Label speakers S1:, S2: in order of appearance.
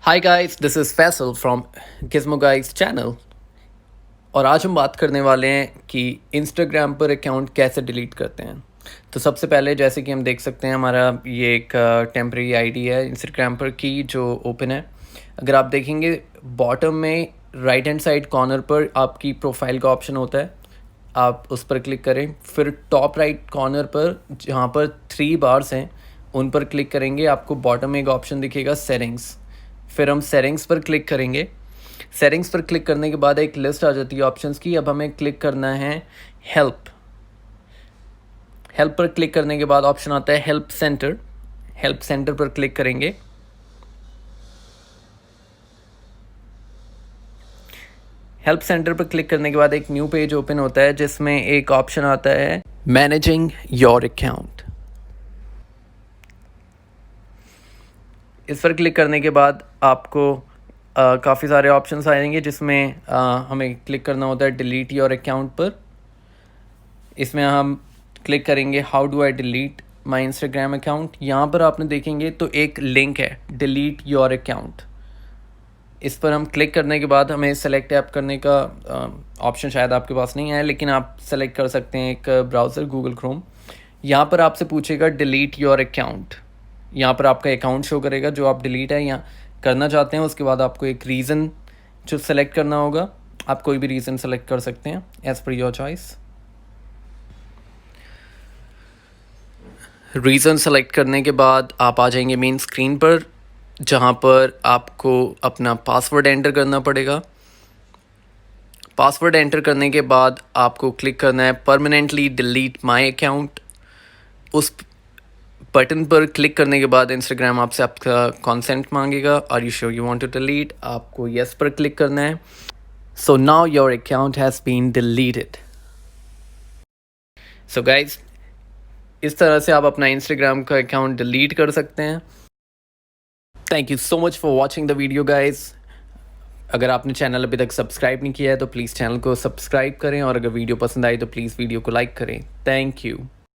S1: Hi guys, this is Faisal from Gizmo guys channel. और आज हम बात करने वाले हैं कि इंस्टाग्राम पर अकाउंट कैसे डिलीट करते हैं। तो सबसे पहले जैसे कि हम देख सकते हैं, हमारा ये एक टेम्प्रेरी आईडी है इंस्टाग्राम पर की जो ओपन है। अगर आप देखेंगे बॉटम में राइट हैंड साइड कॉर्नर पर आपकी प्रोफाइल का ऑप्शन होता है, आप उस पर क्लिक करें। फिर टॉप राइट कॉर्नर पर जहाँ पर 3 बार्स हैं उन पर क्लिक करेंगे, आपको बॉटम में एक ऑप्शन दिखेगा सेटिंग्स। फिर हम सेटिंग्स पर क्लिक करेंगे। सेटिंग्स पर क्लिक करने के बाद एक लिस्ट आ जाती है ऑप्शंस की। अब हमें क्लिक करना है हेल्प। हेल्प पर क्लिक करने के बाद ऑप्शन आता है हेल्प सेंटर। हेल्प सेंटर पर क्लिक करेंगे। हेल्प सेंटर पर क्लिक करने के बाद एक न्यू पेज ओपन होता है जिसमें एक ऑप्शन आता है मैनेजिंग योर अकाउंट। इस पर क्लिक करने के बाद आपको काफ़ी सारे ऑप्शंस आएंगे जिसमें हमें क्लिक करना होता है डिलीट योर अकाउंट पर। इसमें हम क्लिक करेंगे how do I delete my Instagram account. यहाँ पर आपने देखेंगे तो एक लिंक है डिलीट योर अकाउंट। इस पर हम क्लिक करने के बाद हमें सेलेक्ट ऐप करने का ऑप्शन शायद आपके पास नहीं है, लेकिन आप सेलेक्ट कर सकते हैं एक ब्राउज़र गूगल क्रोम। यहाँ पर आपसे पूछेगा डिलीट योर अकाउंट। यहाँ पर आपका अकाउंट शो करेगा जो आप डिलीट है या करना चाहते हैं। उसके बाद आपको एक रीज़न जो सेलेक्ट करना होगा, आप कोई भी रीज़न सेलेक्ट कर सकते हैं as per your choice. Reason select करने के बाद आप आ जाएंगे मेन स्क्रीन पर, जहाँ पर आपको अपना पासवर्ड एंटर करना पड़ेगा। पासवर्ड एंटर करने के बाद आपको क्लिक करना है परमानेंटली डिलीट माय अकाउंट। उस बटन पर क्लिक करने के बाद इंस्टाग्राम आपसे आपका कंसेंट मांगेगा, are you sure you want to delete. आपको येस पर क्लिक करना है। So now your account has been deleted. So guys, इस तरह से आप अपना इंस्टाग्राम का अकाउंट डिलीट कर सकते हैं। Thank you so much for watching the video guys. अगर आपने चैनल अभी तक सब्सक्राइब नहीं किया है तो प्लीज़ चैनल को सब्सक्राइब करें, और अगर वीडियो पसंद आई तो प्लीज़ वीडियो को लाइक करें। Thank you.